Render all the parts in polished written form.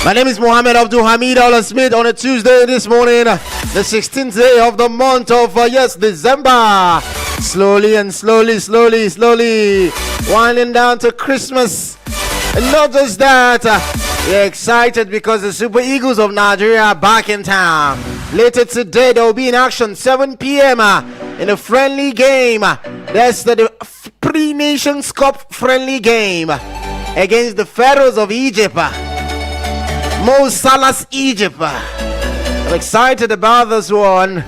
My name is Mohammed Abdul Hamid Al Smith on a Tuesday this morning, the 16th day of the month of December. Slowly winding down to Christmas. And not just that, we're excited because the Super Eagles of Nigeria are back in town. Later today, they will be in action 7 p.m. In a friendly game. That's the Pre-Nations Cup friendly game against the Pharaohs of Egypt. Mo Salah's Egypt. I'm excited about this one.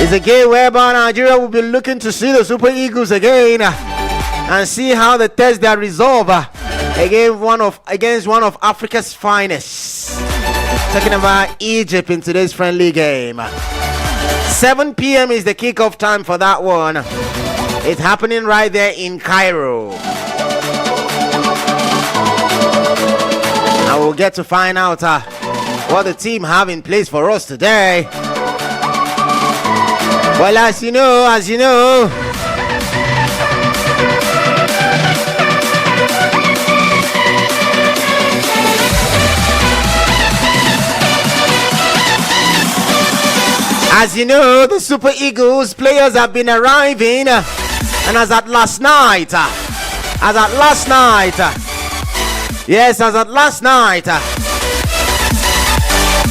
It's a game whereby Nigeria will be looking to see the Super Eagles again and see how they test their resolve against one of Africa's finest. Talking about Egypt in today's friendly game. 7 p.m. is the kickoff time for that one. It's happening right there in Cairo. I will get to find out what the team have in place for us today. Well, as you know, the Super Eagles players have been arriving, and as at last night,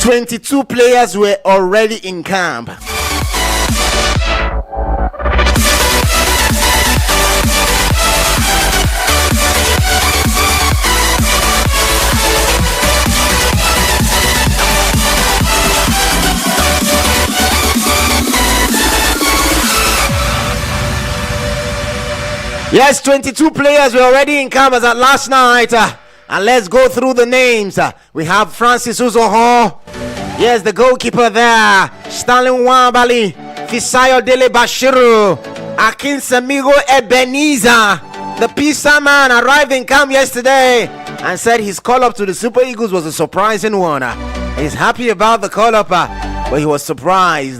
22 players were already in camp. Yes, 22 players were already in camp as at last night. And let's go through the names. We have Francis Uzoho. Yes, the goalkeeper there. Stanley Nwabali. Fisayo Dele Bashiru. Akin Samigo Ebenezer. The Pisa man arrived in camp yesterday and said his call-up to the Super Eagles was a surprising one. He's happy about the call-up, but he was surprised.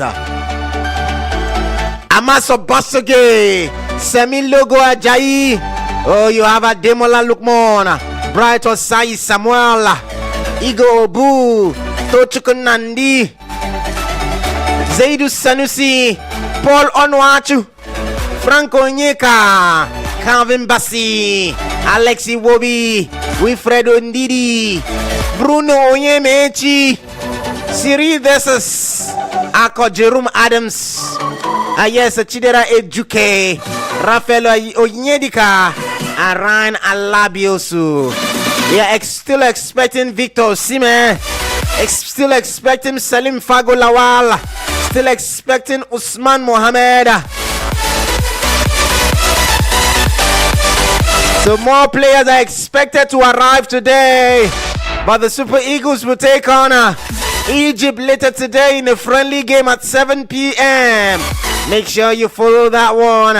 Amaso Basoge. Semi Logo Ajayi. Oh, you have a Demola Lukmon. Bright Osai Samuel. Igo Obu. Tochukun Nandi. Zaidu Sanusi. Paul Onwachu. Franco Nyeka. Calvin Bassi. Alexi Wobi. Wilfredo Ndidi. Bruno Onyemechi. Cyril Desas. Ako Jerome Adams. Yes, Chidera Ejuke. Rafael Onyedika. And Ryan Alabiosu. We are still expecting Victor Osimhen. Still expecting Salim Fago Lawal. Still expecting Usman Mohamed. So more players are expected to arrive today. But the Super Eagles will take on Egypt later today in a friendly game at 7 p.m. Make sure you follow that one.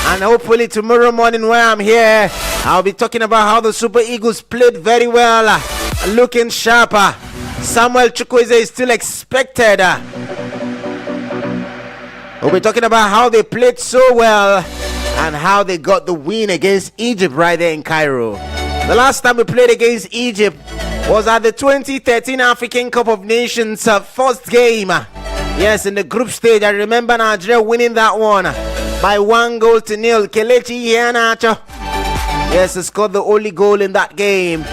And hopefully tomorrow morning where I'm here, I'll be talking about how the Super Eagles played very well. Looking sharper. Samuel Chukwueze is still expected. We'll be talking about how they played so well and how they got the win against Egypt right there in Cairo. The last time we played against Egypt was at the 2013 African Cup of Nations first game. Yes, in the group stage. I remember Nigeria winning that one by 1-0. Kelechi Iheanacho, yes, he scored the only goal in that game.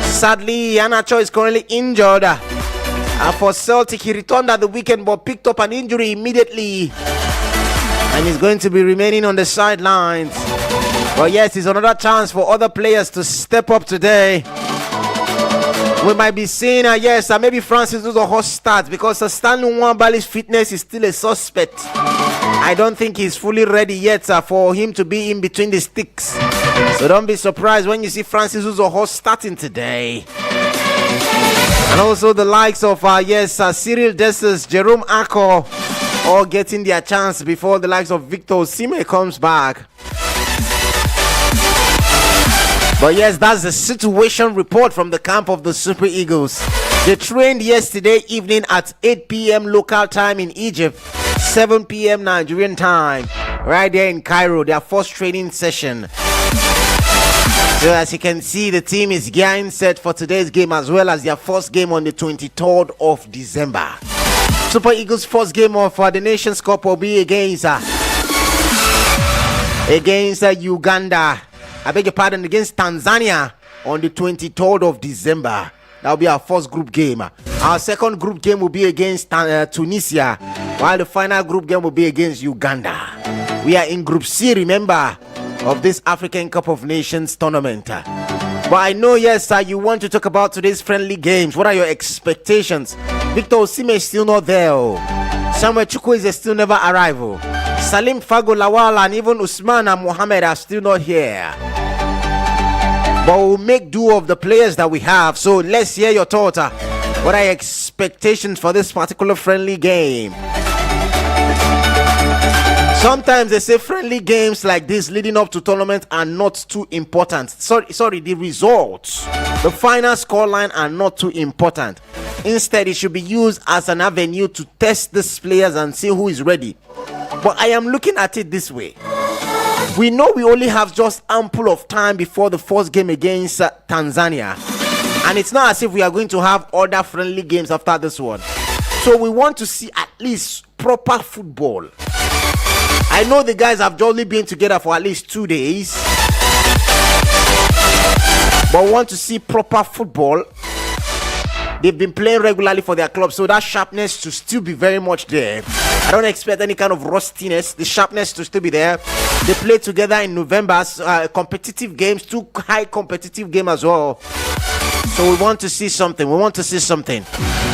Sadly, Iheanacho is currently injured. For Celtic, he returned at the weekend but picked up an injury immediately. And he's going to be remaining on the sidelines. But yes, it's another chance for other players to step up today. We might be seeing, maybe Francis Uzoho start because Stanley Nwabali's fitness is still a suspect. I don't think he's fully ready yet for him to be in between the sticks. So don't be surprised when you see Francis Uzoho starting today. And also the likes of, Cyril Desas, Jerome Ako, all getting their chance before the likes of Victor Osimhen comes back. But yes, that's the situation report from the camp of the Super Eagles. They trained yesterday evening at 8 p.m. local time in Egypt, 7 p.m. Nigerian time, right there in Cairo, their first training session. So as you can see, the team is getting set for today's game as well as their first game on the 23rd of December. Super Eagles' first game of the Nations Cup will be against Uganda. I beg your pardon, against Tanzania on the 23rd of December. That will be our first group game. Our second group game will be against Tunisia, while the final group game will be against Uganda. We are in Group C, remember, of this African Cup of Nations tournament. But I know, yes, sir, you want to talk about today's friendly games. What are your expectations? Victor Osimhen is still not there. Samuel Chukwueze still never arrived. Salim Fago Lawal and even Usman and Mohamed are still not here. But we'll make do of the players that we have. So let's hear your thoughts. What are your expectations for this particular friendly game? Sometimes they say friendly games like this leading up to tournament are not too important. Sorry, the results, the final scoreline are not too important. Instead, it should be used as an avenue to test these players and see who is ready. But I am looking at it this way. We know we only have just ample of time before the first game against Tanzania. And it's not as if we are going to have other friendly games after this one. So we want to see at least proper football. I know the guys have only been together for at least 2 days, but want to see proper football. They've been playing regularly for their club, so that sharpness to still be very much there. I don't expect any kind of rustiness. The sharpness to still be there. They played together in November, competitive games, 2 high competitive games as well. So we want to see something.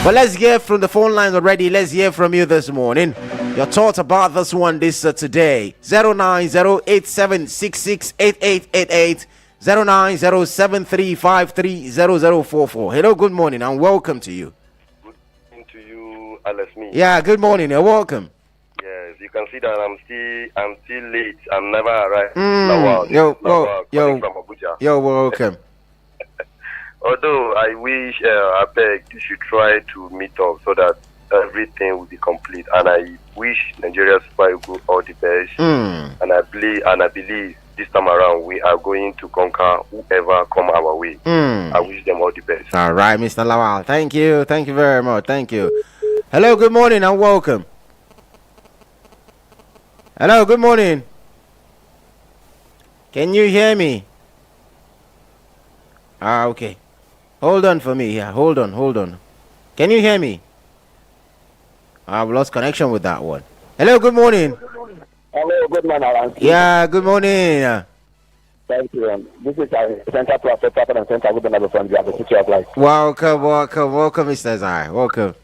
But let's hear from the phone lines already. Let's hear from you this morning. Your thoughts about this one today. 09087668888, 09073530044. Hello, good morning and welcome to you. Good morning to you, Alex. Yeah, good morning. You're welcome. Yes, you can see that I'm still late. I'm never arrived. Yo, from Abuja. You're welcome. Although I wish, I beg, you should try to meet up so that everything will be complete. And I wish Nigeria Super Eagles all the best. And I believe this time around we are going to conquer whoever come our way. I wish them all the best. All right, Mr. Lawal. Thank you very much. Thank you. Hello, good morning and welcome. Hello, good morning. Can you hear me? Okay. Hold on for me here. Hold on. Can you hear me? I've lost connection with that one. Hello, good morning. Hello, good morning, Alan. Yeah, good morning. Thank you. This is Center Prophet and Center Good from the City of Life. Welcome, Mr. Zai. Welcome.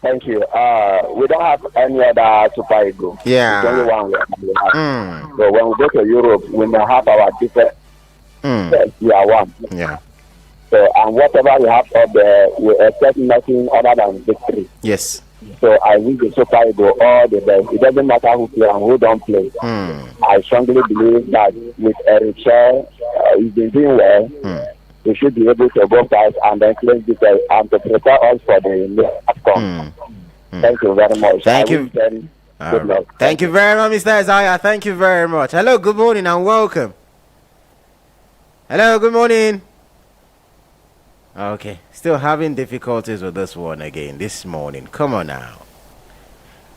Thank you. We don't have any other Super Eagle. Yeah. It's only one we have. So when we go to Europe, we may have our different. We are one. Yeah. So, and whatever we have up there, we expect nothing other than victory. Yes. So I wish the Super Eagles all the best. It doesn't matter who play and who don't play. I strongly believe that with Eric Shaw, he's been doing well. We should be able to go past and then claim this and to prepare us for the next AFCON. Thank you very much. Thank you. Good luck. Thank you very much, Mr. Isaiah. Thank you very much. Hello, good morning and welcome. Hello, good morning. Okay, still having difficulties with this one again this morning. Come on now.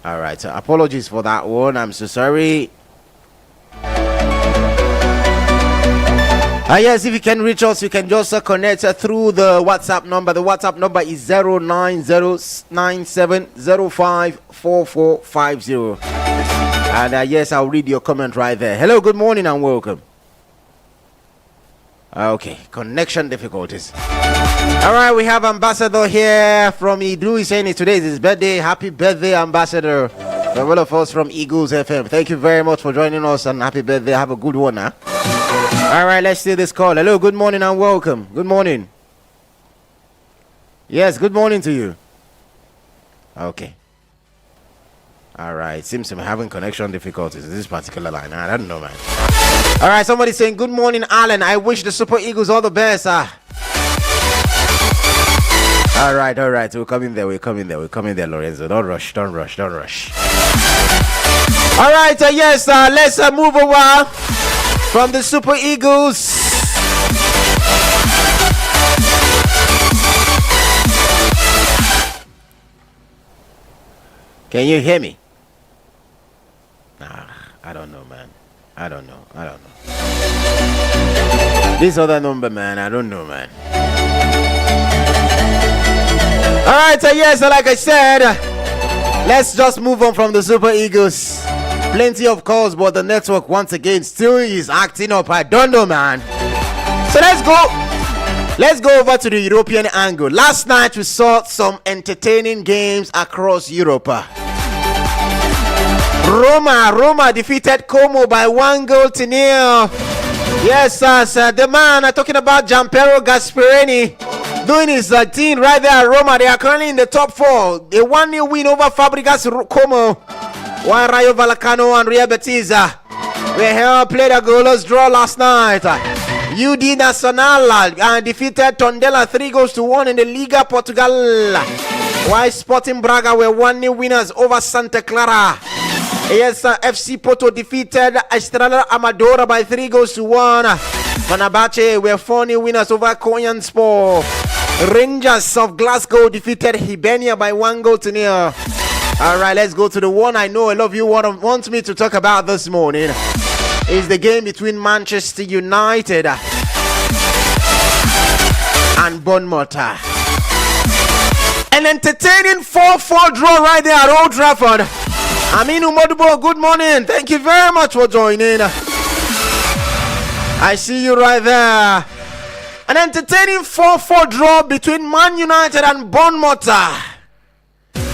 All right, so apologies for that one. I'm so sorry. Yes, if you can reach us, you can just connect through the WhatsApp number. The WhatsApp number is 09097054450. And yes, I'll read your comment right there. Hello, good morning and welcome. Okay, connection difficulties. All right, we have Ambassador here from Idu. He's saying today is his birthday. Happy birthday, Ambassador. From all of us from Eagles FM. Thank you very much for joining us and happy birthday. Have a good one, huh? All right, let's see this call. Hello, good morning and welcome. Good morning. Yes, good morning to you. Okay. All right, seems I'm having connection difficulties in this particular line. I don't know, man. All right, somebody saying, good morning, Alan. I wish the Super Eagles all the best. All right. We're coming there, Lorenzo. Don't rush. All right, yes, let's move over from the Super Eagles Can you hear me? Nah, I don't know, man. I don't know. This other number, man, I don't know, man. Alright, so yes, like I said, let's just move on from the Super Eagles. Plenty of calls, but the network once again still is acting up. I don't know, man. So let's go over to the European angle. Last night we saw some entertaining games across Europe. Roma defeated Como by 1-0. Yes, sir. The man I'm talking about, Gianpiero Gasperini, doing his team right there at Roma. They are currently in the top 4. A 1-0 win over Fabregas Como, while Rayo Vallecano and Real Betis played a goalless draw last night. UD Nacional defeated Tondela 3-1 in the Liga Portugal, while Sporting Braga were 1-0 winners over Santa Clara. Yes, FC Porto defeated Estrela Amadora by 3-1. Fenerbahce were 4-0 winners over Konyaspor. Rangers of Glasgow defeated Hibernia by 1-0. Alright, let's go to the one I know a lot of you want me to talk about this morning. Is the game between Manchester United and Bournemouth. An entertaining 4-4 draw right there at Old Trafford. Aminu Modubo, good morning. Thank you very much for joining. I see you right there. An entertaining 4-4 draw between Man United and Bournemouth.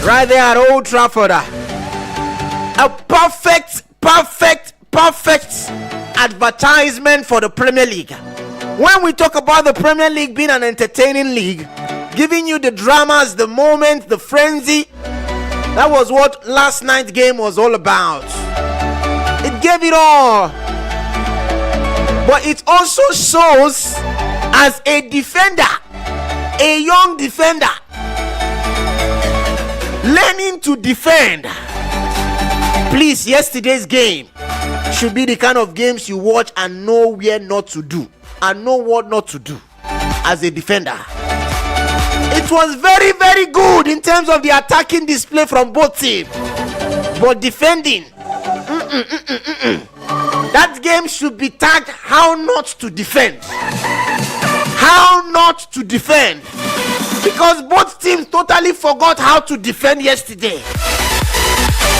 Right there at Old Trafford. A perfect advertisement for the Premier League. When we talk about the Premier League being an entertaining league, giving you the dramas, the moment, the frenzy, that was what last night's game was all about. It gave it all. But it also shows, as a defender, a young defender, learning to defend. Please, yesterday's game should be the kind of games you watch and know where not to do and know what not to do as a defender. It was very, very good in terms of the attacking display from both teams, but defending, that game should be tagged how not to defend. How not to defend, because both teams totally forgot how to defend yesterday.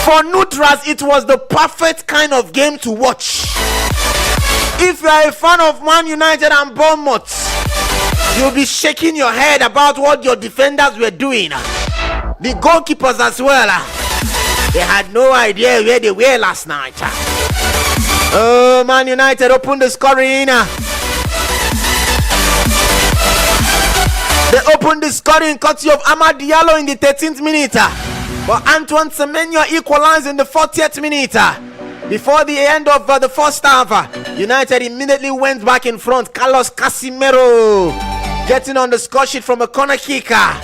For neutrals, it was the perfect kind of game to watch. If you are a fan of Man United and Bournemouth, you'll be shaking your head about what your defenders were doing. The goalkeepers as well. They had no idea where they were last night. Oh, Man United opened the scoring. They opened the scoring courtesy of Amad Diallo in the 13th minute. But Antoine Semenyo equalized in the 40th minute. Before the end of the first half, United immediately went back in front. Carlos Casemiro getting on the score sheet from a corner kicker.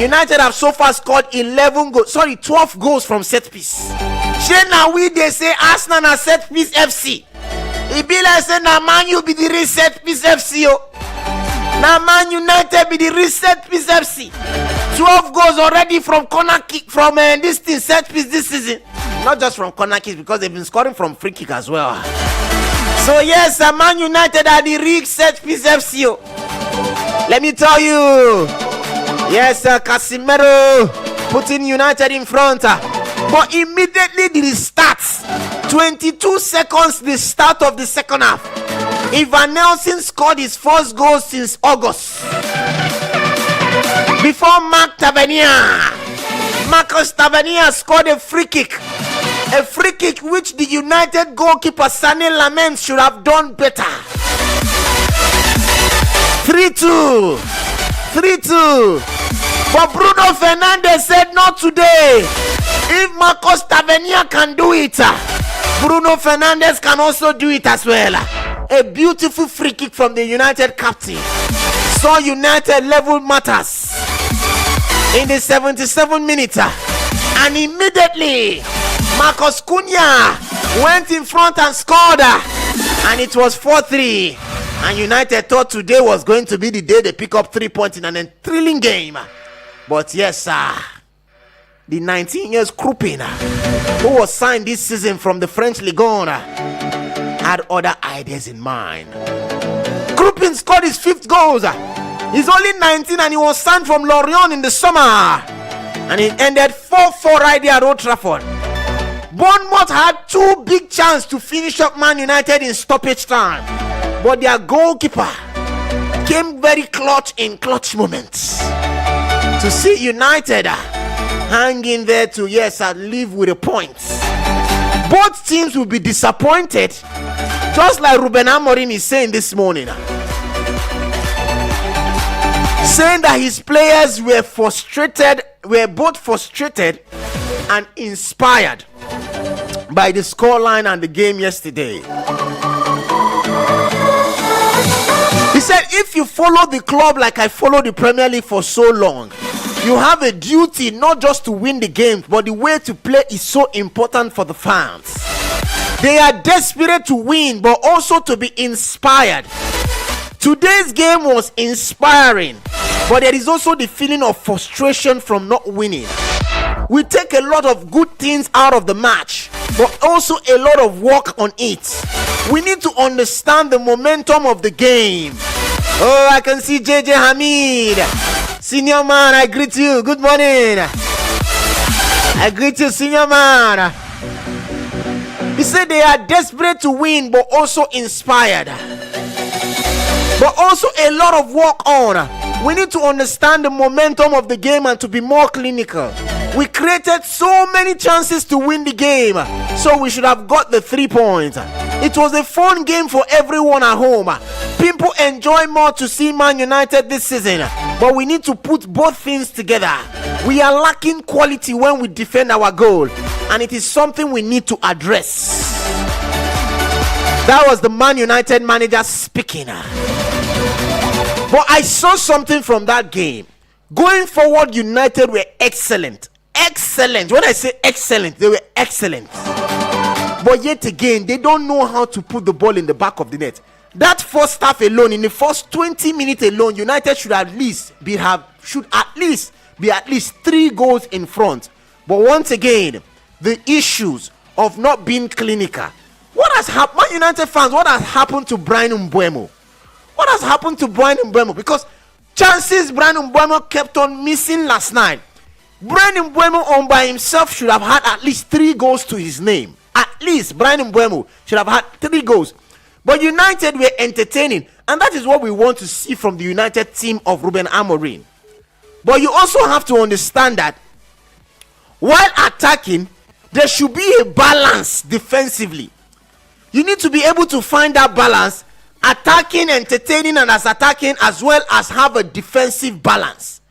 United have so far scored 12 goals from set piece. Now they say Arsenal na set piece FC. It be like say na Man U be the real set piece FC. Now Man United be the real set piece FC. 12 goals already from corner kick, from this thing set piece this season. Not just from corner kicks, because they've been scoring from free kick as well. So yes, Man United are the real set piece FC. Let me tell you. Yes, Casemiro putting United in front. But immediately the start, 22 seconds the start of the second half, Ivan Nelson scored his first goal since August. Before Marcus Tavernier scored a free kick which the United goalkeeper Sané Lamens should have done better. 3-2. But Bruno Fernandes said not today. If Marcus Tavernier can do it, Bruno Fernandes can also do it as well. A beautiful free kick from the United captain saw United level matters in the 77th minute, and immediately Marcus Cunha went in front and scored, and it was 4-3. And United thought today was going to be the day they pick up 3 points in an thrilling game. But yes, sir, the 19 years Krupin, who was signed this season from the French Ligue 1, had other ideas in mind. Krupin scored his 5th goal. He's only 19 and he was signed from Lorient in the summer. And it ended 4-4 right there at Old Trafford. Bournemouth had 2 big chances to finish up Man United in stoppage time. But their goalkeeper came very clutch in clutch moments. To see United hanging there to, live with a point. Both teams will be disappointed, just like Ruben Amorim is saying this morning. Saying that his players were both frustrated and inspired by the scoreline and the game yesterday. He said, if you follow the club like I followed the Premier League for so long, you have a duty not just to win the game, but the way to play is so important for the fans. They are desperate to win, but also to be inspired. Today's game was inspiring, but there is also the feeling of frustration from not winning. We take a lot of good things out of the match, but also a lot of work on it. We need to understand the momentum of the game. Oh, I can see JJ Hamid. Senior man, I greet you. Good morning. I greet you, senior man. He said they are desperate to win, but also inspired. But also a lot of work on. We need to understand the momentum of the game and to be more clinical. We created so many chances to win the game, so we should have got the 3 points. It was a fun game for everyone at home. People enjoy more to see Man United this season, but we need to put both things together. We are lacking quality when we defend our goal, and it is something we need to address. That was the Man United manager speaking. But I saw something from that game. Going forward, United were excellent. Excellent. When I say excellent, they were excellent. But yet again, they don't know how to put the ball in the back of the net. That first half alone, in the first 20 minutes alone, United should at least be at least 3 goals in front. But once again, the issues of not being clinical. What has happened, Man United fans? What has happened to Bryan Mbeumo? What has happened to Bryan Mbeumo? Because chances Bryan Mbeumo kept on missing last night. Bryan Mbeumo on by himself should have had at least 3 goals to his name. At least Bryan Mbeumo should have had 3 goals. But United were entertaining, and that is what we want to see from the United team of Ruben Amorim. But you also have to understand that while attacking, there should be a balance defensively. You need to be able to find that balance, attacking, entertaining, and as attacking, as well as have a defensive balance.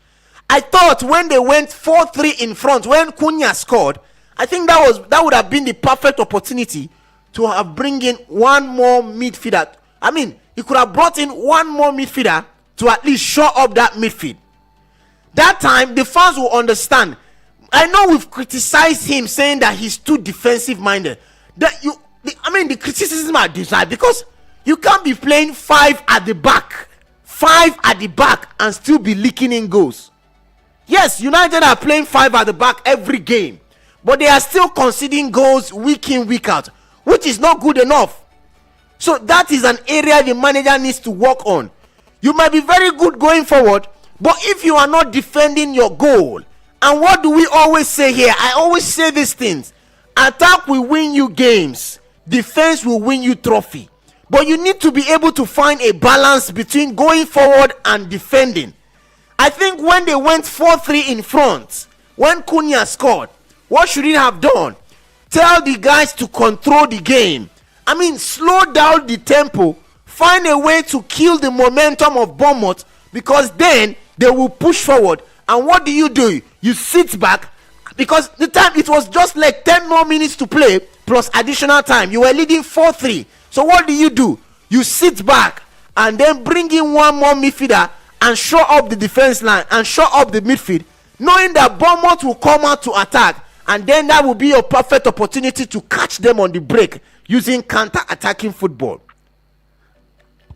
I thought when they went 4-3 in front, when Cunha scored, I think that would have been the perfect opportunity to have bring in one more midfielder. I mean, he could have brought in one more midfielder to at least shore up that midfield. That time, the fans will understand. I know we've criticized him, saying that he's too defensive-minded. The criticism are desired because you can't be playing 5 at the back, and still be leaking in goals. Yes, United are playing 5 at the back every game, but they are still conceding goals week in, week out, which is not good enough. So that is an area the manager needs to work on. You might be very good going forward, but if you are not defending your goal, and what do we always say here? I always say these things. Attack will win you games. Defense will win you trophy. But you need to be able to find a balance between going forward and defending. I think when they went 4-3 in front, when Cunha scored, what should he have done? Tell the guys to control the game. I mean, slow down the tempo. Find a way to kill the momentum of Bournemouth, because then they will push forward. And what do? You sit back, because the time, it was just like 10 more minutes to play plus additional time. You were leading 4-3. So what do? You sit back and then bring in one more midfielder and shore up the defense line and shore up the midfield, knowing that Bournemouth will come out to attack, and then that will be a perfect opportunity to catch them on the break using counter-attacking football.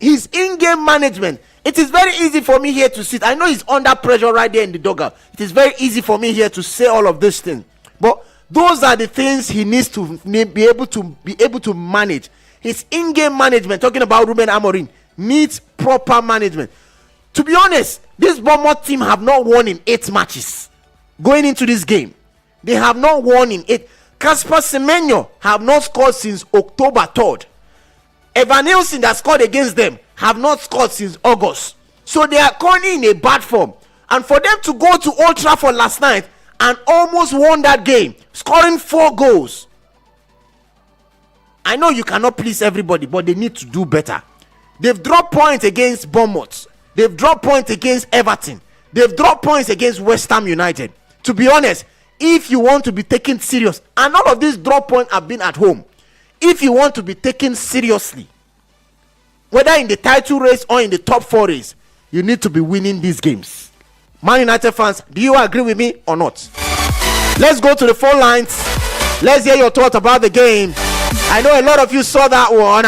his in-game management. It is very easy for me here to sit. I know he's under pressure right there in the dugout. It is very easy for me here to say all of these things. But those are the things he needs to be able to manage. His in-game management, talking about Ruben Amorim, needs proper management. To be honest, this Bournemouth team have not won in 8 matches. Going into this game, they have not won in 8. Casper Semenyo have not scored since October 3rd. Evan Nielsen that scored against them have not scored since August. So they are currently in a bad form. And for them to go to Old Trafford last night and almost won that game, scoring 4 goals. I know you cannot please everybody, but they need to do better. They've dropped points against Bournemouth. They've dropped points against Everton. They've dropped points against West Ham United. To be honest, if you want to be taken serious, and all of these drop points have been at home, if you want to be taken seriously, whether in the title race or in the top 4 race, you need to be winning these games. Man United fans, do you agree with me or not? Let's go to the phone lines. Let's hear your thoughts about the game. I know a lot of you saw that one.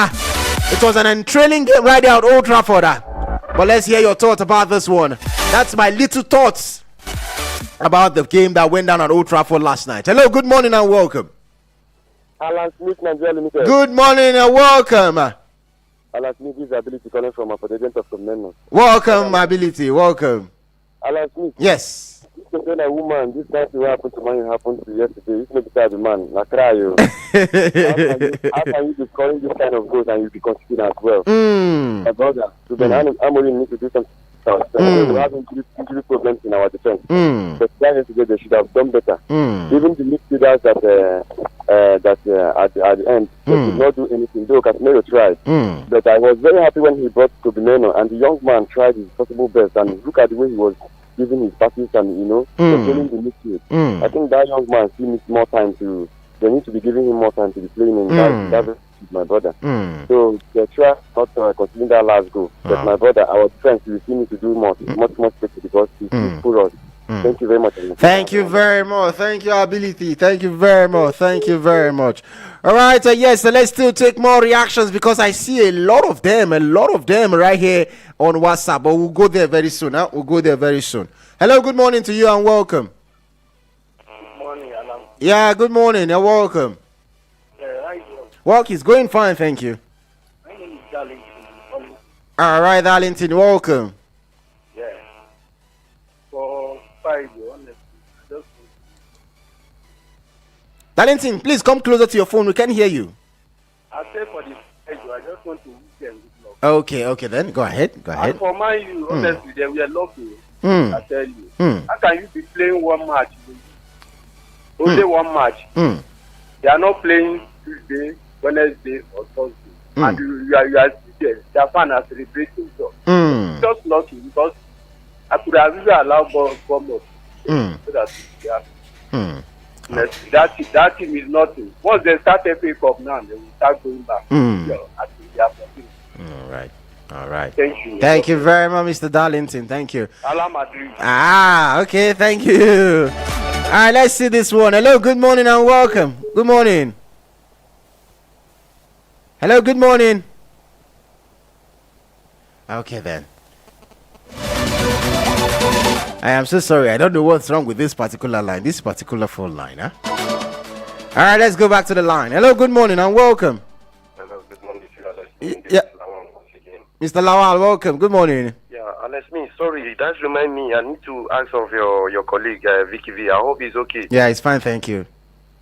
It was an enthrilling game right there at Old Trafford. But let's hear your thoughts about this one. That's my little thoughts about the game that went down at Old Trafford last night. Hello, good morning and welcome. Alan Smith, Nigeria Limited. Good morning and welcome. Alan Smith is ability calling from a president of Communion. Welcome, ability. Welcome. Alan Smith. Yes. This is a woman. This night what happened to man happened to yesterday. It's not because the man. I cry you. How can you be scoring this kind of goals and you be conceding as well? My brother, Ruben Amorim need to do something. We have injury problems in our defense. But yesterday they should have done better. Even the midfielders at the end they did not do anything. Though Casemiro tried, but I was very happy when he brought Kobe and the young man tried his possible best. And look at the way he was giving his passes and controlling the midfield. I think that young man still needs more time to. They need to be giving him more time to be playing in that is my brother. So they try not considering that last goal. But my brother, our defense, we still need to do more, much better because he pulled us. Thank you very much. Thank you very much. Thank you, ability. Thank you very much. Thank you very much. All right. Yes, so let's still take more reactions because I see a lot of them right here on WhatsApp. But we'll go there very soon. We'll go there very soon. Hello, good morning to you and welcome. Good morning, Alan. Yeah, good morning. You're welcome. How you doing? Work is going fine, thank you. My name is Darlington. All right, Darlington, welcome. Yeah. For 5 years, honestly, just Darlington, please come closer to your phone. We can't hear you. I say for the 5 years, I just want to wish them good luck. Okay, then go ahead. And for my you, honestly, they were lucky. I tell you. How can you be playing one match? Only one match. They are not playing Tuesday, Wednesday, or Thursday. And you are still there. Their fan are celebrating stuff. Just lucky because I could have even allowed Bournemouth so that they are. That team is nothing. Once they start FA Cup now, they will start going back. I think they are nothing. All right. Thank you. Thank you very much, Mr. Darlington. Thank you. Ala Madrid. Okay. Thank you. All right, let's see this one. Hello, good morning and welcome. Good morning. Hello, good morning. Okay, then. I am so sorry. I don't know what's wrong with this particular line, this particular phone line. All right, let's go back to the line. Hello, good morning and welcome. Hello, good morning to you, Alex. Yeah. Mr. Lawal, welcome. Good morning. Yeah, Alex, sorry, that remind me. I need to ask of your colleague, Vicky V. I hope he's okay. Yeah, it's fine. Thank you.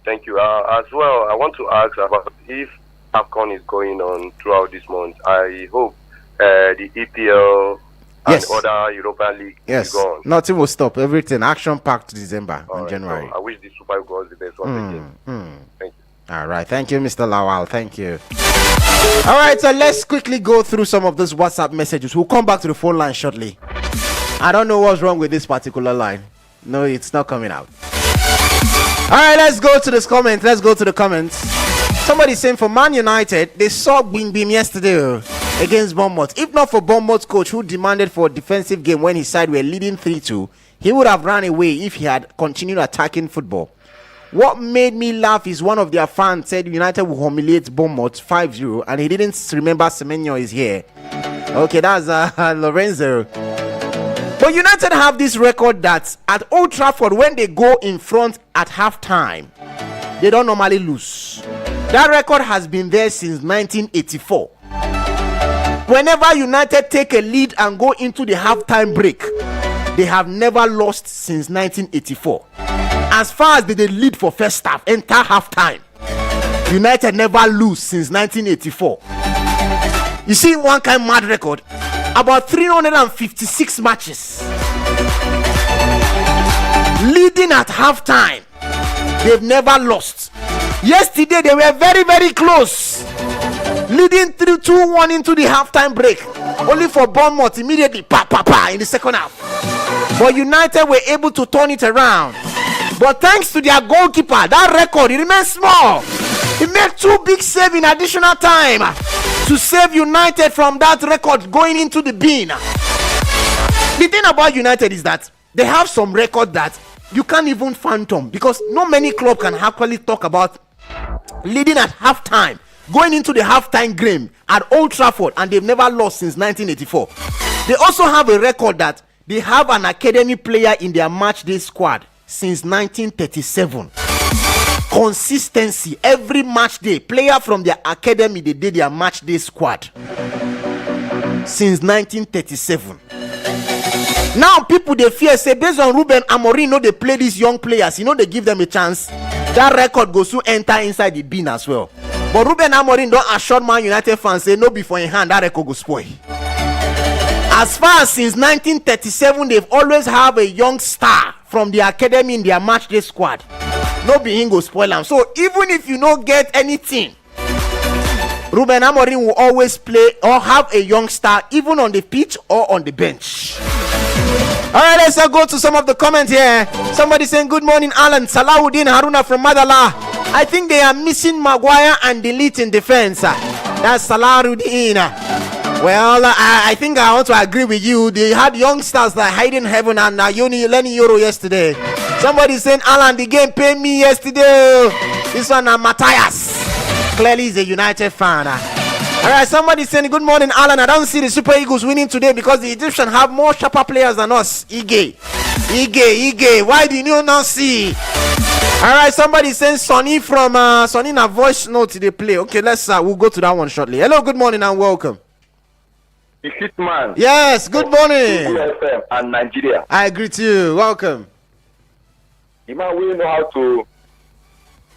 Thank you. As well, I want to ask about if AFCON is going on throughout this month. I hope the EPL and other European League is gone. Nothing will stop. Everything. Action packed December and January. So I wish the Super Eagles the best once again. Thank you. All right. Thank you, Mr. Lawal. Thank you. All right. So let's quickly go through some of those WhatsApp messages. We'll come back to the phone line shortly. I don't know what's wrong with this particular line. No, it's not coming out. All right. Let's go to this comment. Let's go to the comments. Somebody saying for Man United, they saw Bing Bim yesterday against Bournemouth. If not for Bournemouth's coach who demanded for a defensive game when his side were leading 3-2, he would have run away if he had continued attacking football. What made me laugh is one of their fans said United will humiliate Bournemouth 5-0 and he didn't remember Semenyo is here. Okay, that's Lorenzo. But United have this record that at Old Trafford, when they go in front at halftime, they don't normally lose. That record has been there since 1984. Whenever United take a lead and go into the halftime break, they have never lost since 1984. As far as they lead for first half, entire halftime, United never lose since 1984. You see one kind of mad record, about 356 matches leading at halftime, they've never lost. Yesterday they were very, very close, leading 2-1 into the halftime break, only for Bournemouth immediately in the second half. But United were able to turn it around. But thanks to their goalkeeper, that record, it remains small. He made 2 big saves in additional time to save United from that record going into the bin. The thing about United is that they have some record that you can't even phantom, because not many clubs can actually talk about leading at halftime, going into the halftime game at Old Trafford, and they've never lost since 1984. They also have a record that they have an academy player in their match day squad since 1937. Consistency, every match day, player from their academy, they did their match day squad since 1937. Now people they fear say, based on Ruben Amorim, they play these young players, they give them a chance, that record goes to enter inside the bin as well. But Ruben Amorim don't assure Man United fans say no before in hand, that record go spoil. As far as since 1937, they've always have a young star from the academy in their match day squad. No be him go spoil them. So even if you don't get anything, Ruben Amorim will always play or have a young star even on the pitch or on the bench. All right, let's go to some of the comments here. Somebody saying good morning, Alan. Salahuddin Haruna from Madala. I think they are missing Maguire and Delete in defense. That's Salahuddin. Well, I think I want to agree with you. They had youngsters like Hayden Heaven and Lenny Yoro yesterday. Somebody saying, Alan, the game paid me yesterday. This one, Matthias. Clearly, he's a United fan. All right, somebody saying, good morning, Alan. I don't see the Super Eagles winning today because the Egyptians have more sharper players than us. Ige. Why do you not see? All right, somebody saying, Sonny from Sonny in a voice note they play. Okay, we'll go to that one shortly. Hello, good morning and welcome. The Hitman. Yes, good morning. UFM and Nigeria. I agree to you. Welcome. The man will know how to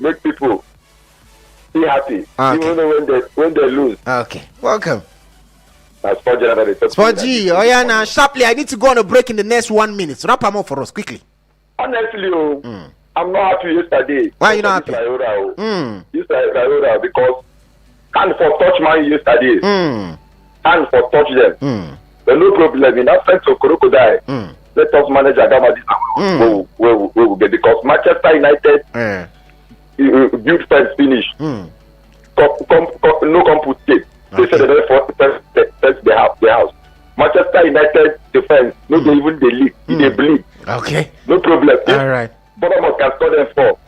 make people be happy, even when they lose. Okay, welcome. That's Spudgy, oh yeah, now sharply. I need to go on a break in the next 1 minute. Wrap them up for us quickly. Honestly, I'm not happy yesterday. Why are you not happy? Yesterday, because can't for touch man yesterday. And for touch them. But no problem. In that sense of crocodile, let us manage Agama this we will get, because Manchester United build fence finish. No come put tape. They said they their house. Manchester United defense, no they even they leak, they bleed. Okay. No problem. All right. Bournemouth can score them 4.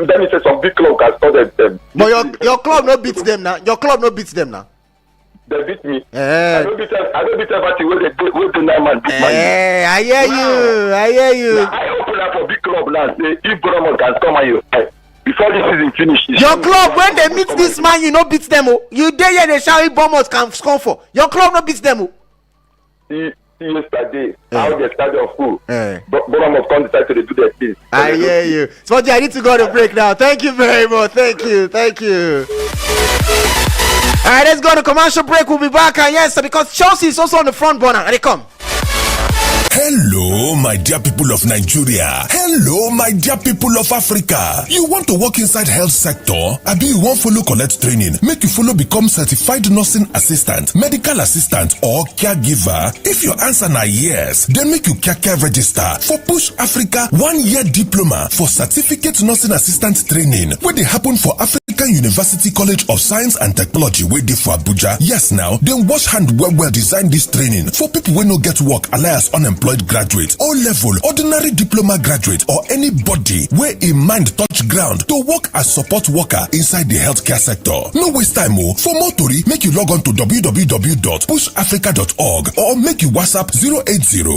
Then he said some big club can score them. But your club no beats them now. Your club no beats them now. They beat me. I don't beat everybody when they 9 man beat man. I hear you. Now, I open up for big club now. Say if Bournemouth can score man, you before this season finish. Your club when they meet this man, you no beat them. You there here they shout if Bournemouth can score for. Your club no beats them. See yesterday how they started full. Bournemouth come decide to do their thing. I hear you. So I need to go to break now. Thank you very much. Thank you. All right, let's go to commercial break. We'll be back. Yes, because Chelsea is also on the front burner. And they come. Hello, my dear people of Nigeria. Hello, my dear people of Africa. You want to work inside health sector? Abi you want follow collect training? Make you follow become certified nursing assistant, medical assistant, or caregiver? If your answer na yes, then make you care register for Push Africa 1-year diploma for certificate nursing assistant training, where they happen for Africa African University College of Science and Technology wey dey for Abuja. Yes now, dem wash hand well design this training for people wey no get work alias unemployed graduate, O-level, ordinary diploma graduate or anybody wey im mind touch ground to work as support worker inside the healthcare sector. No waste time o. For more tori, make you log on to www.pushafrica.org or make you WhatsApp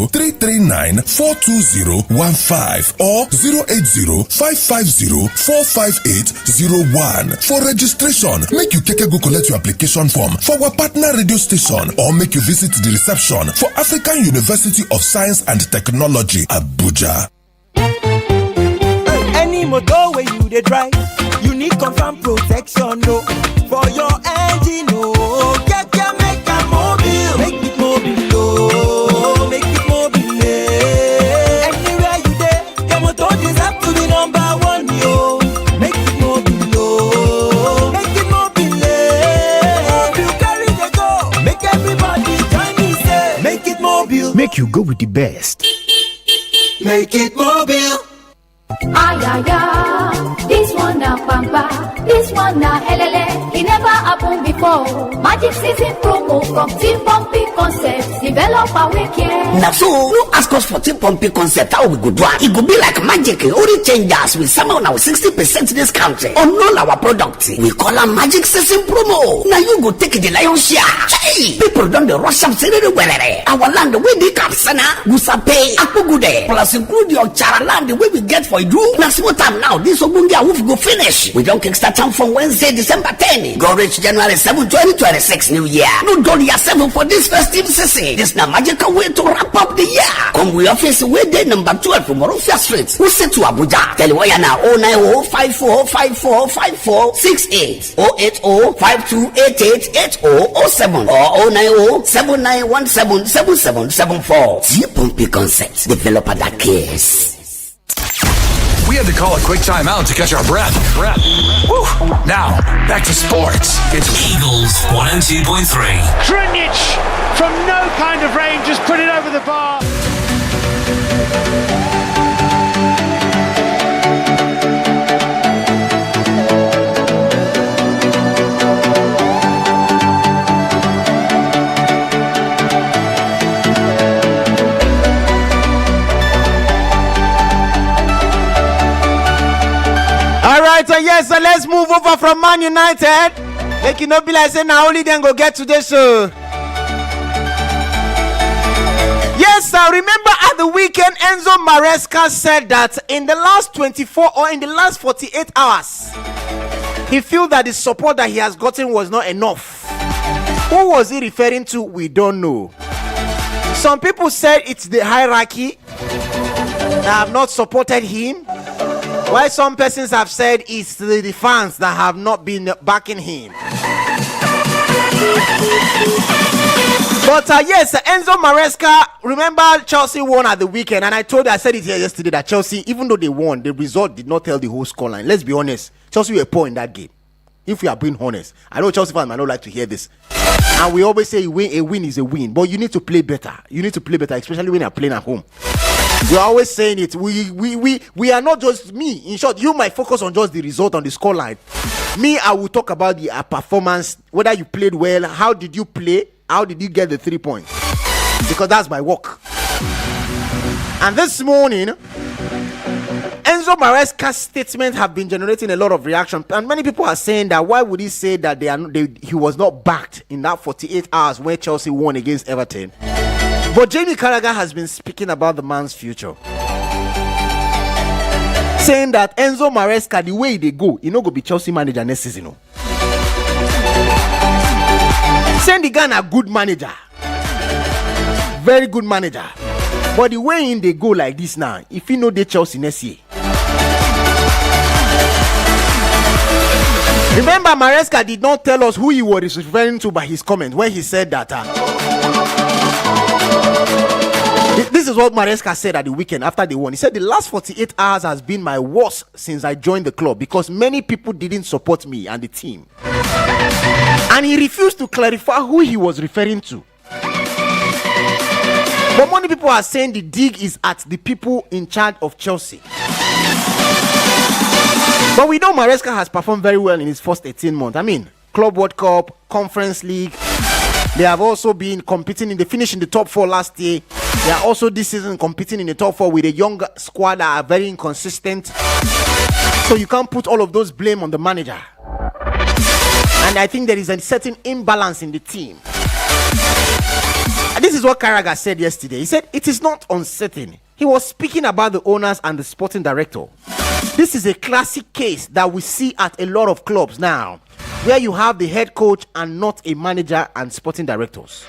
080-339-42015 or 080-550-45801. For registration, make you keke go collect your application form for our partner radio station or make you visit the reception for African University of Science and Technology, Abuja. Any motor where you dey drive, you need confirm protection, no, for your engine, no. Make it mobile, oh, make it mobile. Anywhere you dey, your motor deserve to be number one, yo. Make it mobile, oh, make it mobile. You carry the go, make everybody join me, say, make it mobile. Make you go with the best. Make it mobile. This one na pampa, this one na helele. It never happened before. Magic season promo from Team Pumpy Concepts. Develop our weekend. Now so, no ask us for Team Pumpy Concept how we go do it. It go be like magic. Only change with some on our 60% discount on all our products. We call them Magic Season promo. Now you go take the lion's share. Hey, people don't the rush up where our land where they Kapsana, Gusape, Akugude, plus include your Chara land the way we get for you. Now small time now. This Ogundia wolf go finish. We don't kickstart time from Wednesday, December 10. Go reach January 7, 2026 New Year. No dollar 7 for this festive season. This na magical way to wrap up the year. Come we office way day number 12 from Morofia Street. We sit to Abuja. Tell you why now 090-5454-5468 080-5288-8007 or 090-7917-7774. T-Pumpy Concepts, developer that cares. We had to call a quick timeout to catch our breath. Woo. Now, back to sports. It's Eagles 102.3. Krunic from no kind of range just put it over the bar. Alright, so yes, so let's move over from Man United. Make it not be like saying now only then go get to this show. Yes, I remember at the weekend Enzo Maresca said that in the last 24 or in the last 48 hours, he felt that the support that he has gotten was not enough. Who was he referring to? We don't know. Some people said it's the hierarchy that have not supported him, while some persons have said it's the fans that have not been backing him. But yes, Enzo Maresca, remember Chelsea won at the weekend, and I said it here yesterday that Chelsea, even though they won, the result did not tell the whole scoreline. Let's be honest, Chelsea were poor in that game. If we are being honest, I know Chelsea fans might not like to hear this, and we always say a win is a win, but you need to play better. You need to play better, especially when you're playing at home. We're always saying it. We are not just me. In short, you might focus on just the result on the scoreline. Me, I will talk about the performance, whether you played well, how did you play, how did you get the 3 points, because that's my work. And this morning, Enzo Maresca's statements have been generating a lot of reaction, and many people are saying that why would he say that he was not backed in that 48 hours when Chelsea won against Everton. But Jamie Carragher has been speaking about the man's future, saying that Enzo Maresca, the way they go, he no go be Chelsea manager next season. No. Saying the guy a good manager, very good manager, but the way in they go like this now, if he know they Chelsea next year. Remember, Maresca did not tell us who he was referring to by his comment when he said that. This is what Maresca said at the weekend after they won. He said the last 48 hours has been my worst since I joined the club because many people didn't support me and the team. And he refused to clarify who he was referring to. But many people are saying the dig is at the people in charge of Chelsea. But we know Maresca has performed very well in his first 18 months. I mean, Club World Cup, Conference League. They have also been competing in the finish in the top 4 last year. They are also this season competing in the top 4 with a young squad that are very inconsistent. So you can't put all of those blame on the manager. And I think there is a certain imbalance in the team. And this is what Carragher said yesterday. He said it is not uncertain. He was speaking about the owners and the sporting director. This is a classic case that we see at a lot of clubs now, where you have the head coach and not a manager and sporting directors.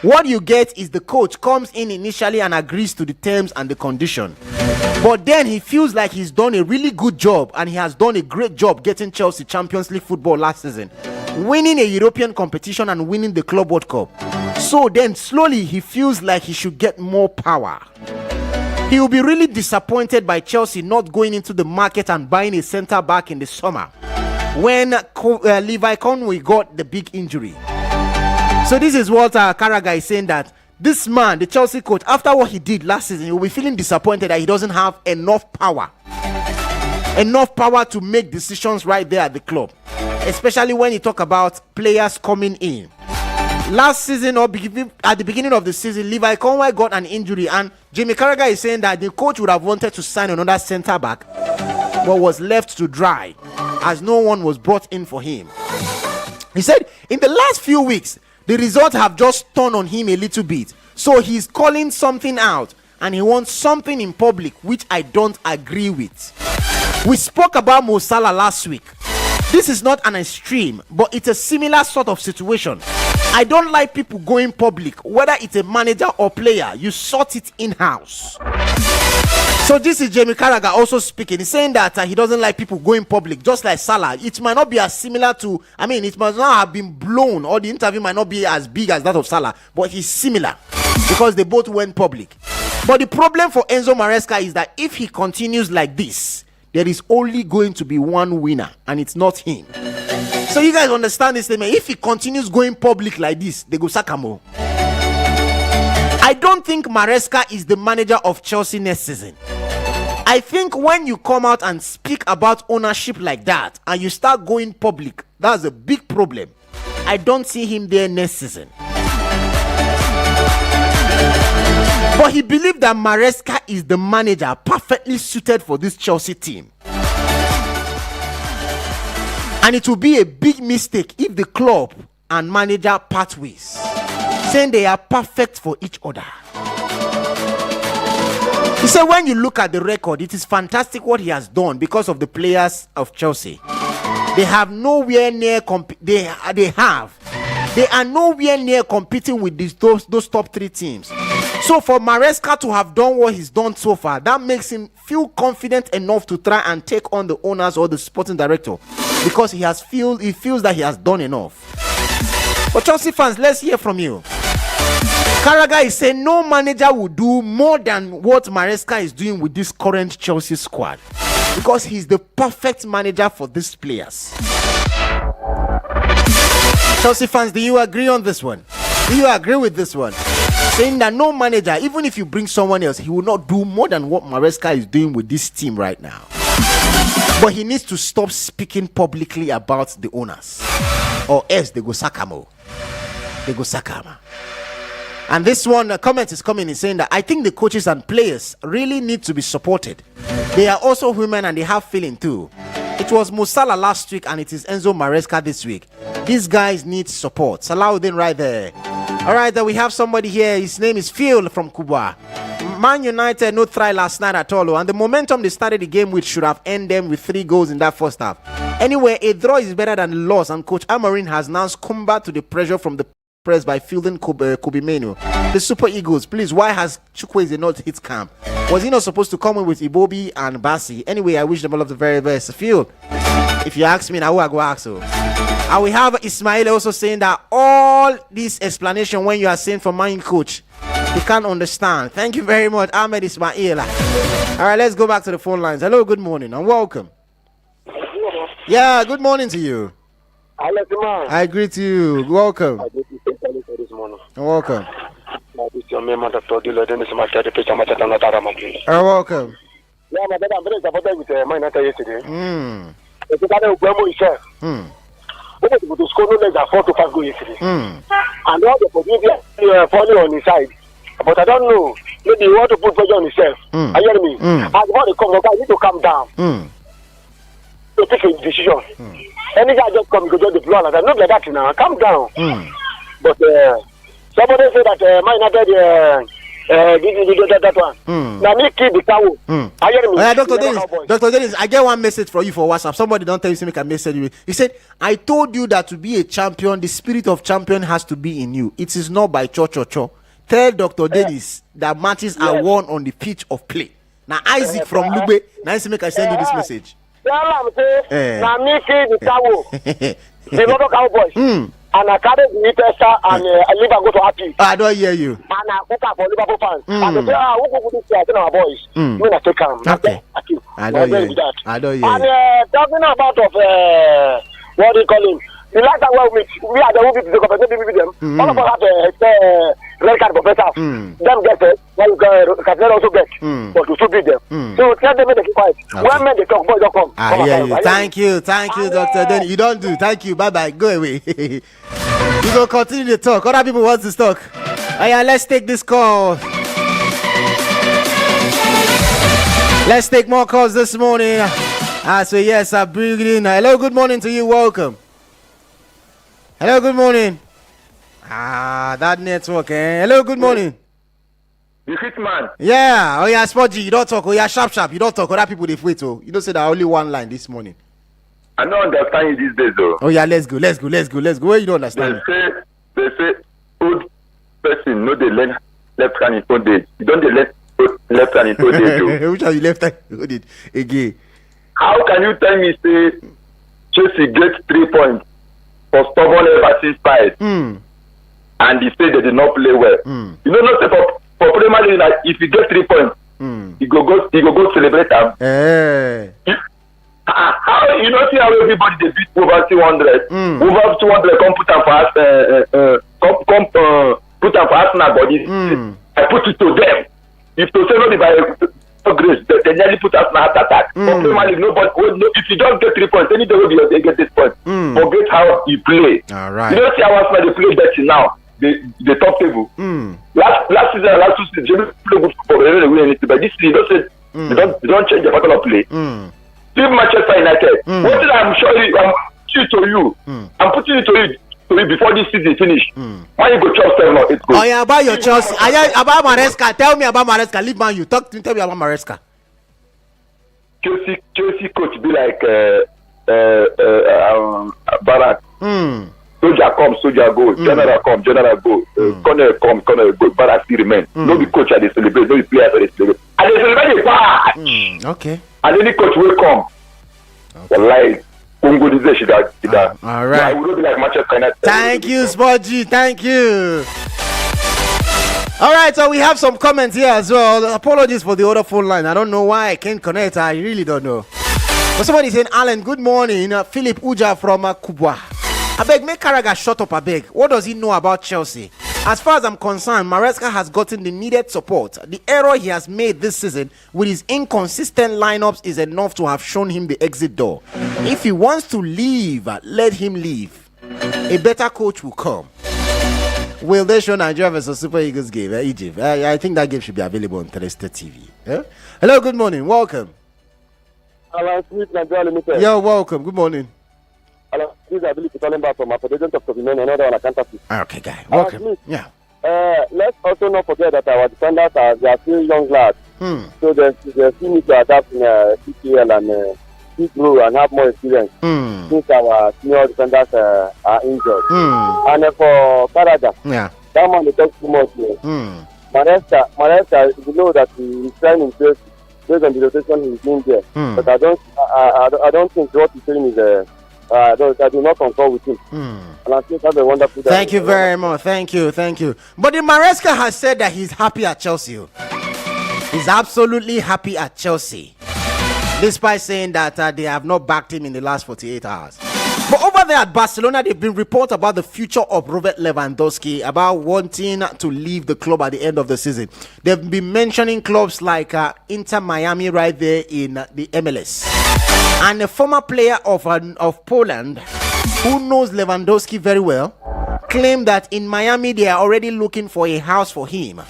What you get is the coach comes in initially and agrees to the terms and the condition, but then he feels like he's done a really good job, and he has done a great job getting Chelsea Champions League football last season, winning a European competition and winning the Club World Cup. So then slowly he feels like he should get more power. He will be really disappointed by Chelsea not going into the market and buying a centre back in the summer when Levi Conway got the big injury. So this is what Carragher is saying, that this man, the Chelsea coach, after what he did last season, he will be feeling disappointed that he doesn't have enough power to make decisions right there at the club, especially when you talk about players coming in. Last season, or at the beginning of the season, Levi Conway got an injury, and Jamie Carragher is saying that the coach would have wanted to sign another centre back, but was left to dry as no one was brought in for him. He said in the last few weeks, the results have just turned on him a little bit, so he's calling something out and he wants something in public, which I don't agree with. We spoke about Mo Salah last week. This is not an extreme, but it's a similar sort of situation. I don't like people going public, whether it's a manager or player. You sort it in-house. So this is Jamie Carragher also speaking. He's saying that he doesn't like people going public, just like Salah. It might not be as similar to, it might not have been blown, or the interview might not be as big as that of Salah, but it's similar because they both went public. But the problem for Enzo Maresca is that if he continues like this, there is only going to be one winner, and it's not him. So you guys understand this statement? If he continues going public like this, they go sack him. I don't think Maresca is the manager of Chelsea next season. I think when you come out and speak about ownership like that and you start going public, that's a big problem. I don't see him there next season. But he believed that Maresca is the manager perfectly suited for this Chelsea team. And it will be a big mistake if the club and manager part ways, saying they are perfect for each other. He said when you look at the record, it is fantastic what he has done because of the players of Chelsea. They have nowhere near they are nowhere near competing with those top 3 teams. So for Maresca to have done what he's done so far, that makes him feel confident enough to try and take on the owners or the sporting director, because he feels that he has done enough. But Chelsea fans, let's hear from you. Carragher is saying no manager will do more than what Maresca is doing with this current Chelsea squad, because he's the perfect manager for these players. Chelsea fans, do you agree on this one? Do you agree with this one? Saying that no manager, even if you bring someone else, he will not do more than what Maresca is doing with this team right now. But he needs to stop speaking publicly about the owners, or else they go Sakamo. They go Sakama. And this one comment is coming in saying that I think the coaches and players really need to be supported. They are also human and they have feeling too. It was Mo Salah last week and it is Enzo Maresca this week. These guys need support. Salahuddin right there. All right, then we have somebody here. His name is Phil from Cuba. Man United no try last night at all, and the momentum they started the game with should have ended them with 3 goals in that first half. Anyway, a draw is better than a loss, and Coach Amorim has now succumbed to the pressure from the press by fielding Kobe Menu. The Super Eagles, please, why has Chukwueze not hit camp? Was he not supposed to come in with Iwobi and Bassi? Anyway, I wish them all of the very best. Phil, if you ask me now, who I go ask so. And we have Ismail also saying that all this explanation when you are saying for mind coach, you can't understand. Thank you very much, Ahmed Ismail. All right, let's go back to the phone lines. Hello, good morning and welcome. Yeah, good morning to you. I agree to you. Welcome. You're welcome. You're welcome. Yeah, my dad, I'm very disappointed with Man United yesterday. To score no less than 4 to 5 goals yesterday. And all the opportunity falling on his side. But I don't know. Maybe he want to put pressure on himself. Are you hearing me? As the ball come, the guy need to calm down. To take a decision. Any guy just come, you go just deploy like that. Not like that now. Calm down. But somebody said that Man United that one. Now me keep the cow. Are you hearing me? Dr. Dennis, I get one message for you for WhatsApp. Somebody don't tell you to make a message. He said, I told you that to be a champion, the spirit of champion has to be in you. It is not by cho. Tell Dr. Dennis that matches are won on the pitch of play. Now Isaac from Lube, now make I send you this message. Now me keep the cow. The Moto Cowboys. And I carry the Newcastle and I leave and go to Happy. I don't hear you. And I cook up for Liverpool fans. And they say, who go this year? I tell our boys. When I take them. Okay. I don't hear you. I don't hear you. And talking about what do you call him? The last time we are the who beat the competition with them. All of us have red card for better. Them get it. Well, Casemiro also get. But we should beat them. So tell them to keep quiet. When men they talk, boys don't come. I hear you. Thank you, Dr. Dennis. You don't do. Thank you. Bye. Go away. We go continue to talk. Other people want to talk. Yeah, let's take this call. Let's take more calls this morning. So yes, I bring it in. Hello, good morning to you. Welcome. Hello, good morning. That network, Hello, good morning. You hit man. Yeah. Oh, yeah, Spotty, you don't talk. Oh, yeah, sharp. You don't talk. Other people, they wait. Oh, you don't say that only one line this morning. I don't understand you these days, though. Oh, yeah, let's go. Where you don't understand? They say, old person, no, they learn left hand in old age. You don't learn left hand in old age, though. Which are you left hand in old age again? How can you tell me, say, Chelsea gets 3 points? For stubborn ever since fight, and he said they did not play well. You know, not for Premier League, like, if you get 3 points, he go celebrate them. How you know see how everybody they beat over 200, over 200 come put them for us, put them for Arsenal body. I put it to them. If to say no, by grace, they nearly put us in heart attack. For Premier League, nobody. If you don't get 3 points, any day will be they get this point. Forget how you play. All right. You don't see how Arsenal they play better now. The top table. Last season, last 2 seasons, they play good football. They don't win anything. But this season, they don't change the pattern of play. Leave Manchester United. What did I'm showing you? I'm putting it to you. I'm putting it to you before this season finish. Why you go Chelsea 7 or 8 goals? Oh yeah, about your Chelsea. About Maresca. Tell me about Maresca. Leave man, you talk to me. Tell me about Maresca. Chelsea coach be like Barak. Soldier come, soldier go. General come, general go. Corner come, corner go. Barak still remain. No be coach at the celebrate. No be players at the celebrate. And they celebrate the part. Okay. And any coach will come. Like. All right. I would be like Manchester United. Thank you, Spotty. Thank you. All right, so we have some comments here as well. Apologies for the other phone line. I don't know why I can't connect. I really don't know. But somebody saying, Alan, good morning. Philip Uja from Kubwa. I beg, make Carragher shut up, I beg. What does he know about Chelsea? As far as I'm concerned, Maresca has gotten the needed support. The error he has made this season with his inconsistent lineups is enough to have shown him the exit door. If he wants to leave, let him leave. A better coach will come. Will they show Nigeria versus Super Eagles game? Egypt. I think that game should be available on Terrestrial TV. Yeah? Hello, good morning. Welcome. Alan Smith, Nigeria Limited. You're welcome. Good morning. Alan Smith, I believe to calling back from a president of Covenant, another one I can't see. Okay, guy. Welcome. Smith, yeah. Let's also not forget that our defenders they are still young lads. So they still need to adapt in CPL and speak through and have more experience since our senior defenders are injured. And for Carragher, that man they talk too much here. Maresca, you know that he is trying to impress based on the rotation he's doing there. But I don't think what he's saying is I do not concur with him. And I think that's a wonderful. Thank you very much. Thank you. But the Maresca has said that he's happy at Chelsea. He's absolutely happy at Chelsea, despite saying that they have not backed him in the last 48 hours. But over there at Barcelona, they've been reports about the future of Robert Lewandowski, about wanting to leave the club at the end of the season. They've been mentioning clubs like Inter Miami right there in the MLS. And a former player of Poland who knows Lewandowski very well claimed that in Miami they are already looking for a house for him.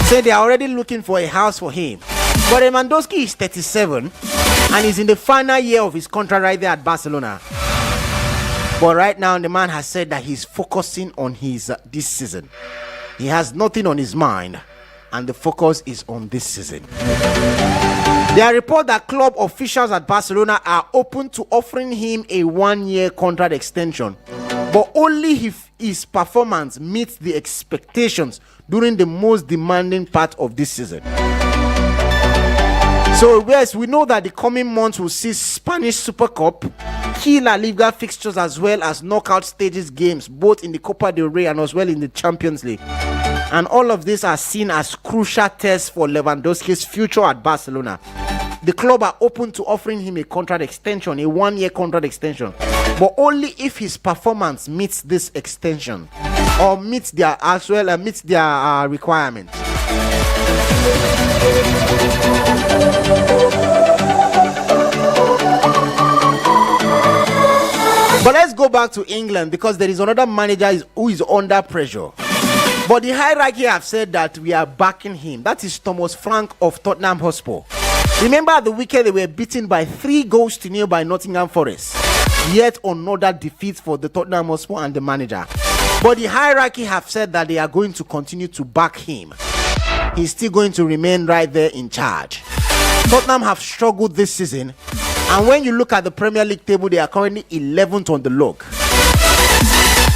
Say they are already looking for a house for him. But Lewandowski is 37 and is in the final year of his contract right there at Barcelona. But right now the man has said that he's focusing on his this season. He has nothing on his mind and the focus is on this season. There are reports that club officials at Barcelona are open to offering him a 1-year contract extension, but only if his performance meets the expectations during the most demanding part of this season. So yes, we know that the coming months will see Spanish Super Cup, key La Liga fixtures as well as knockout stages games, both in the Copa del Rey and as well in the Champions League. And all of these are seen as crucial tests for Lewandowski's future at Barcelona. The club are open to offering him a contract extension, a 1-year contract extension, but only if his performance meets this extension or meets their requirements. But let's go back to England because there is another manager who is under pressure. But the hierarchy have said that we are backing him. That is Thomas Frank of Tottenham Hotspur. Remember at the weekend they were beaten by 3-0 by Nottingham Forest. Yet another defeat for the Tottenham Hotspur and the manager. But the hierarchy have said that they are going to continue to back him. He's still going to remain right there in charge. Tottenham have struggled this season. And when you look at the Premier League table, they are currently 11th on the log.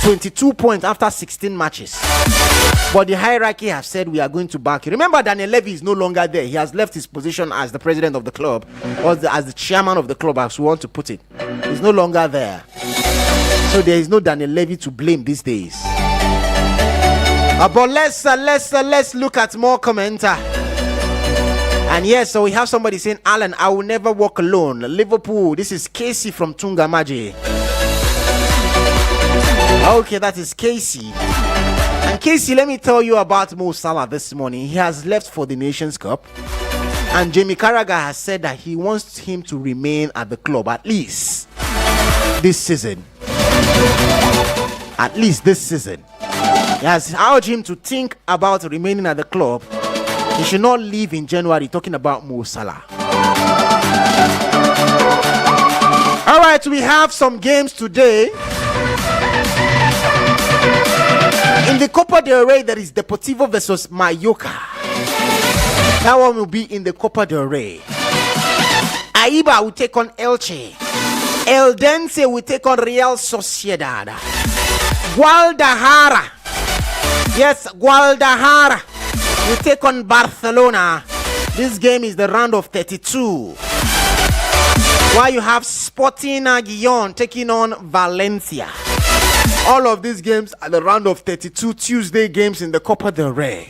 22 points after 16 matches. But the hierarchy have said we are going to back you. Remember, Daniel Levy is no longer there. He has left his position as the president of the club, or as the chairman of the club, as we want to put it. He's no longer there. So there is no Daniel Levy to blame these days. But let's look at more comments. And yes, so we have somebody saying, Alan, I will never walk alone. Liverpool, this is Casey from Tungamaji. Okay, that is Casey. And Casey, let me tell you about Mo Salah this morning. He has left for the Nations Cup. And Jamie Carragher has said that he wants him to remain at the club at least this season. At least this season. He has urged him to think about remaining at the club. He should not leave in January, talking about Mo Salah. All right, we have some games today. In the Copa del Rey, there is Deportivo versus Mallorca. That one will be in the Copa del Rey. Aiba will take on Elche. Eldense will take on Real Sociedad. Guadalajara. Yes, Guadalajara will take on Barcelona. This game is the round of 32. While you have Sporting Gijón taking on Valencia. All of these games are the round of 32 Tuesday games in the Copa del Rey.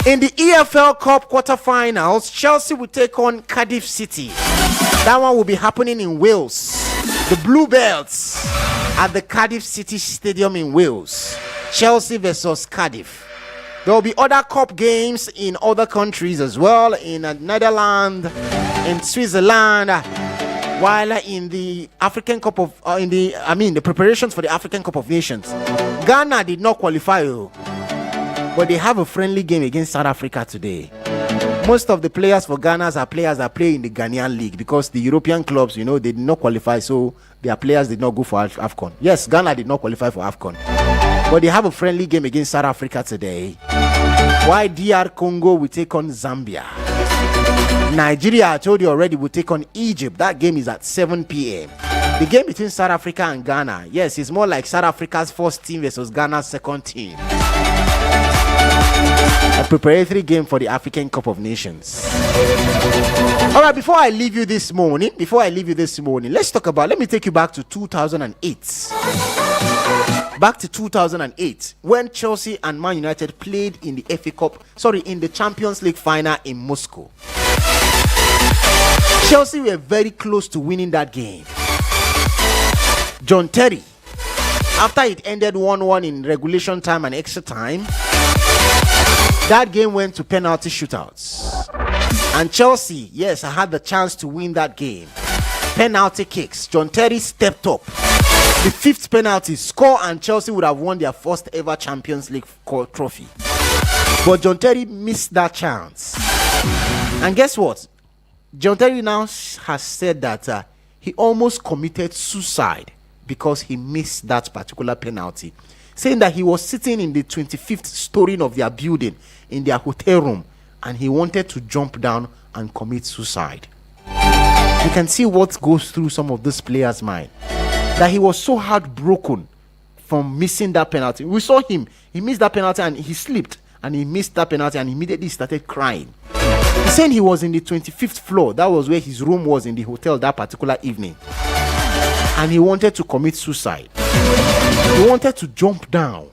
In the EFL Cup quarterfinals, Chelsea will take on Cardiff City. That one will be happening in Wales. The Bluebirds at the Cardiff City Stadium in Wales. Chelsea versus Cardiff. There will be other cup games in other countries as well, in Netherlands, in Switzerland, while in the African Cup of, the preparations for the African Cup of Nations. Ghana did not qualify, but they have a friendly game against South Africa today. Most of the players for Ghana are players that play in the Ghanaian league because the European clubs, they did not qualify, so their players did not go for AFCON. Yes, Ghana did not qualify for AFCON, but they have a friendly game against South Africa today. While DR Congo will take on Zambia. Nigeria, I told you already, will take on Egypt. That game is at 7 p.m. The game between South Africa and Ghana, yes, it's more like South Africa's first team versus Ghana's second team. A preparatory game for the African Cup of Nations. All right, before I leave you this morning, let me take you back to 2008. Back to 2008, when Chelsea and Man United played in the in the Champions League final in Moscow. Chelsea were very close to winning that game. John Terry, after it ended 1-1 in regulation time and extra time, that game went to penalty shootouts. And Chelsea, yes, I had the chance to win that game. Penalty kicks. John Terry stepped up. The 5th penalty score, and Chelsea would have won their first ever Champions League trophy. But John Terry missed that chance. And guess what? John Terry now has said that he almost committed suicide because he missed that particular penalty, saying that he was sitting in the 25th story of their building in their hotel room and he wanted to jump down and commit suicide. You can see what goes through some of these players' mind, that he was so heartbroken from missing that penalty. We saw him, he missed that penalty and he slipped and he missed that penalty and immediately started crying. He's saying he was in the 25th floor. That was where his room was in the hotel that particular evening. And he wanted to commit suicide. He wanted to jump down.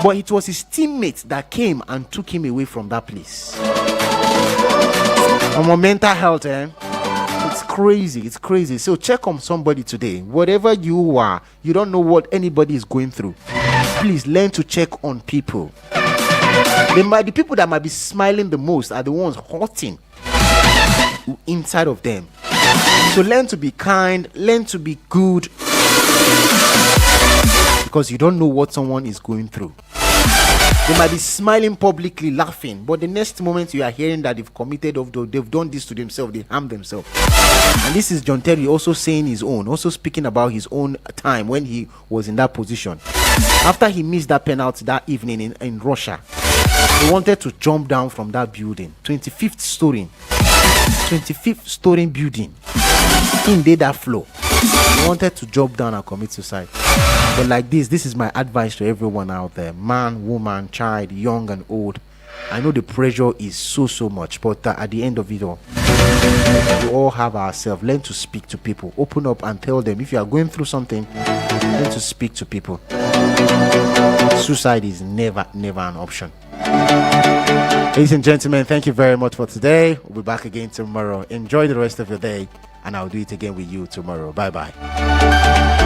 But it was his teammates that came and took him away from that place. On my mental health, it's crazy. So check on somebody today. Whatever you are, you don't know what anybody is going through. Please learn to check on people. The people that might be smiling the most are the ones hurting inside of them. So learn to be kind, learn to be good, because you don't know what someone is going through. They might be smiling publicly, laughing, but the next moment you are hearing that they've done this to themselves, they harm themselves. And this is John Terry also saying his own, also speaking about his own time when he was in that position. After he missed that penalty that evening in Russia, he wanted to jump down from that building, 25th story building, in that floor. He wanted to jump down and commit suicide. But like this is my advice to everyone out there, man, woman, child, young and old. I know the pressure is so much, but at the end of it all, we all have ourselves. Learn to speak to people, open up and tell them. If you are going through something, learn to speak to people. Suicide is never an option. Ladies and gentlemen, thank you very much for today. We'll be back again tomorrow. Enjoy the rest of your day, and I'll do it again with you tomorrow. Bye bye.